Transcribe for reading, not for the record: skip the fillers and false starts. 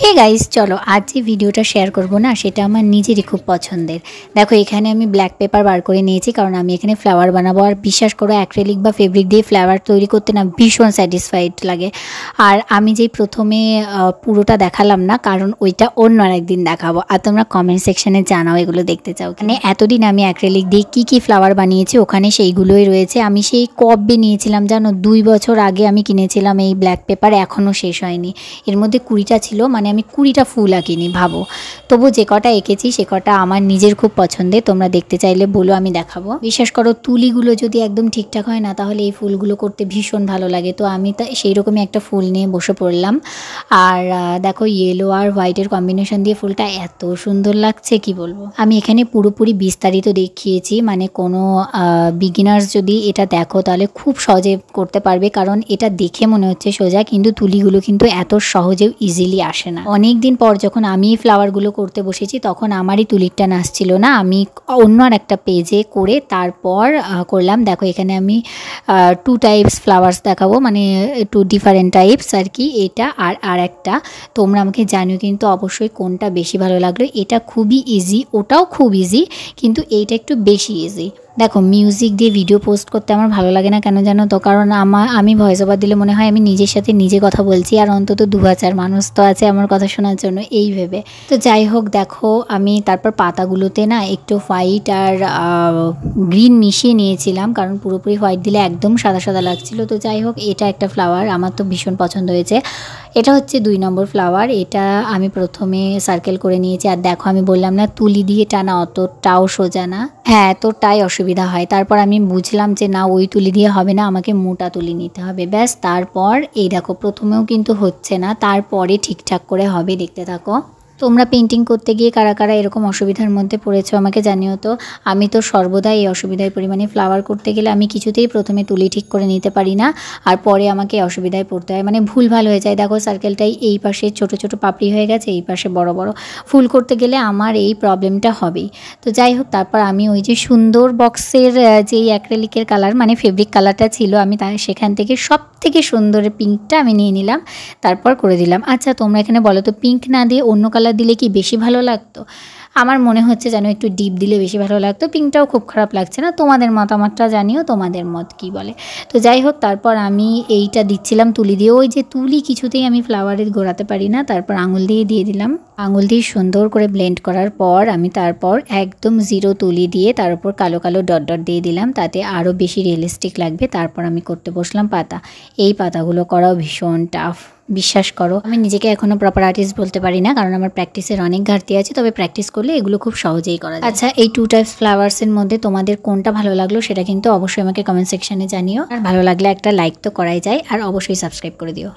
Hey guys, চলো আজ যে ভিডিওটা শেয়ার করব না, সেটা আমার নিজেরই খুব পছন্দের। দেখো এখানে আমি ব্ল্যাক পেপার বার করে নিয়েছি, কারণ আমি এখানে ফ্লাওয়ার বানাবো। আর বিশ্বাস করো, অ্যাক্রিলিক বা ফেব্রিক দিয়ে ফ্লাওয়ার তৈরি করতে না ভীষণ স্যাটিসফাইড লাগে। আর আমি যেই প্রথমে পুরোটা দেখালাম না, কারণ ওইটা অন্য আরেকদিন দেখাবো। আর তোমরা কমেন্ট সেকশনে জানাও এগুলো দেখতে চাও। মানে এতদিন আমি অ্যাক্রিলিক দিয়ে কী ফ্লাওয়ার বানিয়েছি, ওখানে সেইগুলোই রয়েছে। আমি সেই কবে নিয়েছিলাম জানো, 2 বছর আগে আমি কিনেছিলাম এই ব্ল্যাক পেপার, এখনও শেষ হয়নি। এর মধ্যে 20টা ছিল, মানে আমি 20টা ফুল আঁকিনি ভাবো। তবু যে কটা এঁকেছি সে কটা আমার নিজের খুব পছন্দের। তোমরা দেখতে চাইলে বলো, আমি দেখাবো। বিশ্বাস করো, তুলিগুলো যদি একদম ঠিকঠাক হয় না, তাহলে এই ফুলগুলো করতে ভীষণ ভালো লাগে। তো আমি সেই রকমই একটা ফুল নিয়ে বসে পড়লাম। আর দেখো, ইয়েলো আর হোয়াইটের কম্বিনেশন দিয়ে ফুলটা এত সুন্দর লাগছে, কি বলবো। আমি এখানে পুরোপুরি বিস্তারিত দেখিয়েছি, মানে কোনো বিগিনার্স যদি এটা দেখো তাহলে খুব সহজে করতে পারবে। কারণ এটা দেখে মনে হচ্ছে সোজা, কিন্তু তুলিগুলো কিন্তু এত সহজেও ইজিলি আসে না। অনেক দিন পর যখন আমি ফ্লাওয়ারগুলো করতে বসেছি, তখন আমারই তুলিরটা নাচছিল না। আমি অন্য আর একটা পেজে করে তারপর করলাম। দেখো এখানে আমি 2 টাইপস ফ্লাওয়ার্স দেখাবো, মানে 2 ডিফারেন্ট টাইপস আর কি, এটা আর একটা। তোমরা আমাকে জানিও কিন্তু অবশ্যই কোনটা বেশি ভালো লাগলো। এটা খুবই ইজি, ওটাও খুব ইজি, কিন্তু এইটা একটু বেশি ইজি। দেখো, মিউজিক দিয়ে ভিডিও পোস্ট করতে আমার ভালো লাগে না, কেন জানো তো? কারণ আমি ভয়েস ওভার দিলে মনে হয় আমি নিজের সাথে নিজে কথা বলছি, আর অন্তত 2000 মানুষ তো আছে আমার কথা শোনার জন্য, এই ভেবে। তো যাই হোক, দেখো আমি তারপর পাতাগুলোতে না একটু হোয়াইট আর গ্রিন মিশিয়ে নিয়েছিলাম, কারণ পুরোপুরি হোয়াইট দিলে একদম সাদা সাদা লাগছিল। তো যাই হোক, এটা একটা ফ্লাওয়ার আমার তো ভীষণ পছন্দ হয়েছে। এটা হচ্ছে 2 নম্বর ফ্লাওয়ার। এটা আমি প্রথমে সার্কেল করে নিয়েছি। আর দেখো, আমি বললাম না তুলি দিয়ে টানা অতটাও সোজা না, হ্যাঁ এতটাই অসুবিধা হয়। তারপর আমি বুঝলাম যে না, ওই তুলি দিয়ে হবে না, আমাকে মোটা তুলি নিতে হবে, ব্যাস। তারপর এই দেখো, প্রথমেও কিন্তু হচ্ছে না, তারপরে ঠিকঠাক করে হবে, দেখতে থাকো। তোমরা পেন্টিং করতে গিয়ে কারা কারা এরকম অসুবিধার মধ্যে পড়েছো আমাকে জানিও তো। আমি তো সর্বদাই এই অসুবিধায় পড়ি, মানে ফ্লাওয়ার করতে গেলে আমি কিছুতেই প্রথমে তুলি ঠিক করে নিতে পারি না, আর পরে আমাকে অসুবিধায় পড়তে হয়, মানে ভুলভাল হয়ে যায়। দেখো সার্কেলটাই এই পাশে ছোট ছোট পাপড়ি হয়ে গেছে, এই পাশে বড় বড়। ফুল করতে গেলে আমার এই প্রবলেমটা হবেই। তো যাই হোক, তারপর আমি ওই যে সুন্দর বক্সের যেই অ্যাক্রিলিকের কালার, মানে ফেব্রিক কালারটা ছিল, আমি সেখান থেকে সব থেকে সুন্দর পিঙ্কটা আমি নিয়ে নিলাম, তারপর করে দিলাম। আচ্ছা তোমরা এখানে বলো তো, পিঙ্ক না দিয়ে অন্য কালার দিলে কি বেশি ভালো লাগতো? আমার মনে হচ্ছে যেন একটু ডিপ দিলে বেশি ভালো লাগতো। পিঙ্কটাও খুব খারাপ লাগছে না। তোমাদের মতামতটা জানিও, তোমাদের মত কি বলে। তো যাই হোক, তারপর আমি এইটা দিচ্ছিলাম তুলি দিয়ে। ওই যে তুলি কিছুতেই আমি ফ্লাওয়ারের ঘোরাতে পারি না, তারপর আঙুল দিয়ে দিলাম। আঙুল দিয়ে সুন্দর করে ব্লেন্ড করার পর আমি তারপর একদম 0 তুলি দিয়ে তার উপর কালো কালো ডট ডট দিয়ে দিলাম, তাতে আরও বেশি রিয়েলিস্টিক লাগবে। তারপর আমি করতে বসলাম পাতা। এই পাতাগুলো করাও ভীষণ টাফ, বিশ্বাস করো। আমি নিজেকে এখনো প্রপার আর্টিস্ট বলতে পারি না, কারণ আমার প্র্যাকটিসের অনেক ঘাটতি আছে, তবে প্র্যাকটিস করলে এগুলো খুব সহজেই করা যায়। আচ্ছা, এই 2 টাইপস ফ্লাওয়ার্সের মধ্যে তোমাদের কোনটা ভালো লাগলো সেটা কিন্তু অবশ্যই আমাকে কমেন্ট সেকশনে জানিও। আর ভালো লাগলে একটা লাইক তো করাই যায়, আর অবশ্যই সাবস্ক্রাইব করে দিও।